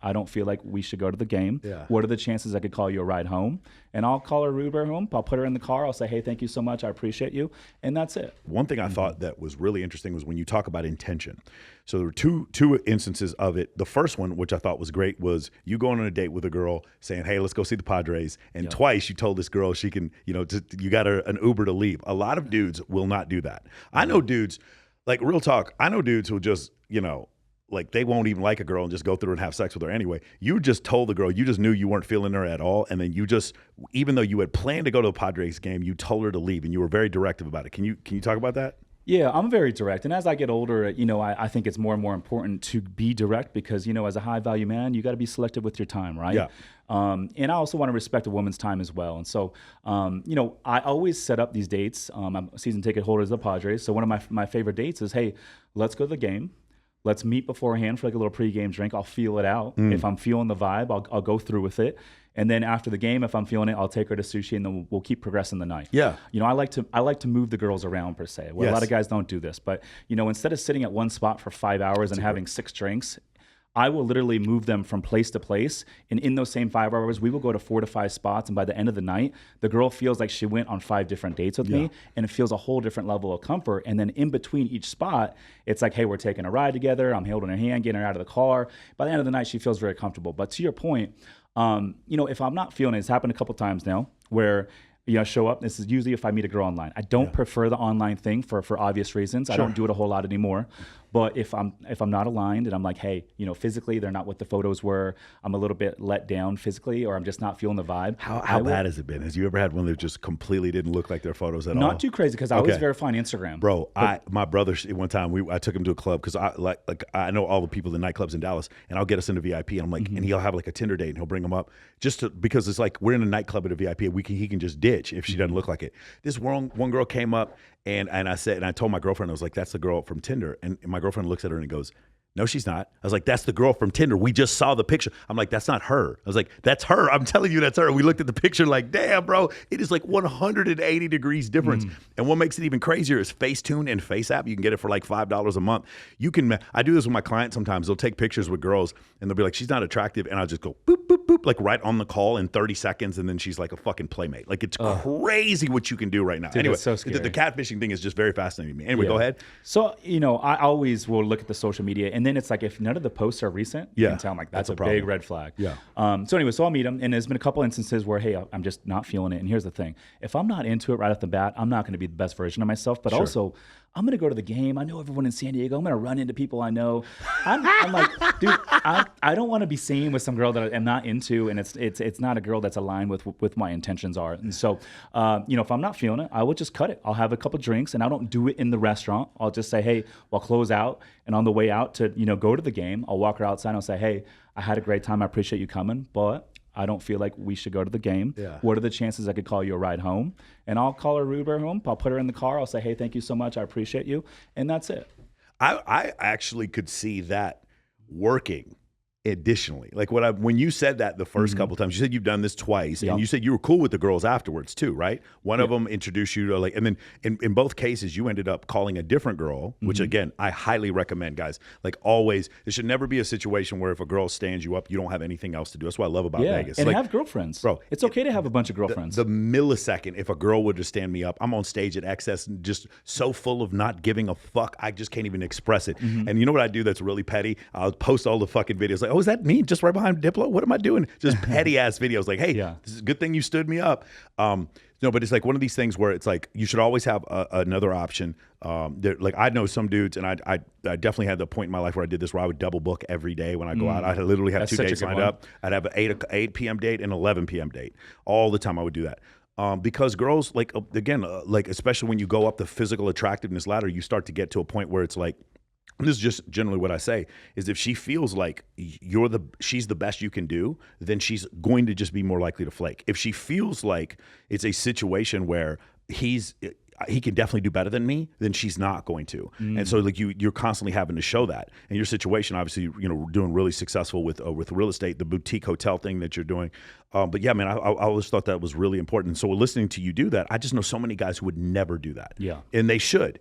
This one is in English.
I don't feel like we should go to the game. Yeah. What are the chances I could call you a ride home? And I'll call her Uber home. I'll put her in the car. I'll say, hey, thank you so much. I appreciate you. And that's it. One thing I thought that was really interesting was when you talk about intention. So there were two instances of it. The first one, which I thought was great, was you going on a date with a girl saying, hey, let's go see the Padres. And twice you told this girl she can, you got her an Uber to leave. A lot of dudes will not do that. I know dudes, like real talk, I know dudes who just, like they won't even like a girl and just go through and have sex with her anyway. You just told the girl, you just knew you weren't feeling her at all. And then you just, even though you had planned to go to the Padres game, you told her to leave and you were very directive about it. Can you talk about that? Yeah, I'm very direct. And as I get older, I think it's more and more important to be direct because, as a high value man, you got to be selective with your time, right? Yeah. And I also want to respect a woman's time as well. And so, I always set up these dates. I'm a season ticket holder of the Padres. So one of my favorite dates is, hey, let's go to the game. Let's meet beforehand for like a little pregame drink. I'll feel it out. If I'm feeling the vibe, I'll go through with it. And then after the game, if I'm feeling it, I'll take her to sushi, and then we'll keep progressing the night. Yeah. I like to move the girls around per se. Well, a lot of guys don't do this, but instead of sitting at one spot for 5 hours and having 6 drinks, I will literally move them from place to place. And in those same 5 hours, we will go to 4 to 5 spots. And by the end of the night, the girl feels like she went on 5 different dates with me, and it feels a whole different level of comfort. And then in between each spot, it's like, hey, we're taking a ride together. I'm holding her hand, getting her out of the car. By the end of the night, she feels very comfortable. But to your point, if I'm not feeling it, it's happened a couple times now where I show up. This is usually if I meet a girl online. I don't prefer the online thing for obvious reasons. Sure. I don't do it a whole lot anymore. But if I'm not aligned and I'm like, hey, physically they're not what the photos were, I'm a little bit let down physically, or I'm just not feeling the vibe. How bad has it been? Has you ever had one that just completely didn't look like their photos at all? Not too crazy because I always verify on Instagram. Bro, my brother, one time I took him to a club because I know all the people in the nightclubs in Dallas, and I'll get us into VIP, and I'm like, and he'll have like a Tinder date, and he'll bring them up because it's like we're in a nightclub at a VIP, and he can just ditch if she doesn't look like it. This one girl came up, and I told my girlfriend, I was like, that's the girl from Tinder, and my girlfriend looks at her and goes, no, she's not. I was like, that's the girl from Tinder. We just saw the picture. I'm like, that's not her. I was like, that's her. I'm telling you, that's her. We looked at the picture like, damn, bro, it is like 180 degrees difference. And what makes it even crazier is Facetune and FaceApp. You can get it for like $5 a month. I do this with my clients sometimes. They'll take pictures with girls and they'll be like, she's not attractive. And I'll just go boop, boop, boop, like right on the call in 30 seconds. And then she's like a fucking playmate. Like it's crazy what you can do right now. Dude, anyway, so scary. The catfishing thing is just very fascinating to me. Anyway, go ahead. So, I always will look at the social media, and then it's like if none of the posts are recent, you can tell I'm like, that's a big red flag. Yeah. So anyway, so I'll meet him, and there's been a couple instances where, hey, I'm just not feeling it. And here's the thing. If I'm not into it right off the bat, I'm not going to be the best version of myself, but also I'm going to go to the game. I know everyone in San Diego. I'm going to run into people I know. I'm like, dude, I don't want to be seen with some girl that I'm not into, and it's not a girl that's aligned with my intentions are. And so, if I'm not feeling it, I will just cut it. I'll have a couple drinks, and I don't do it in the restaurant. I'll just say, hey, we'll close out, and on the way out to go to the game, I'll walk her outside and I'll say, hey, I had a great time. I appreciate you coming, but I don't feel like we should go to the game. Yeah. What are the chances I could call you a ride home? And I'll call her Uber home. I'll put her in the car. I'll say, hey, thank you so much. I appreciate you. And that's it. I actually could see that working additionally. Like when you said that the first couple times, you said you've done this twice, and you said you were cool with the girls afterwards too, right? One of them introduced you to and then in both cases you ended up calling a different girl, which again, I highly recommend, guys. Like always, there should never be a situation where if a girl stands you up, you don't have anything else to do. That's what I love about Vegas. And have girlfriends. Bro, it's okay to have a bunch of girlfriends. The millisecond, if a girl would just stand me up, I'm on stage at XS and just so full of not giving a fuck, I just can't even express it. And you know what I do that's really petty? I'll post all the fucking videos like, oh, is that me just right behind Diplo? What am I doing? Just petty ass videos like, hey, this is a good thing you stood me up. No, but it's like one of these things where it's like you should always have another option. Like I know some dudes, and I definitely had the point in my life where I did this, where I would double book every day when I go out. I literally have 2 dates lined up. I'd have an 8 p.m. date and 11 p.m. date. All the time I would do that. Because girls, like again, like especially when you go up the physical attractiveness ladder, you start to get to a point where it's like, and this is just generally what I say, is if she feels like she's the best you can do, then she's going to just be more likely to flake. If she feels like it's a situation where he can definitely do better than me, then she's not going to. And so like you're constantly having to show that. And your situation, obviously, doing really successful with real estate, the boutique hotel thing that you're doing. But yeah, man, I always thought that was really important. And so listening to you do that, I just know so many guys who would never do that. Yeah. And they should.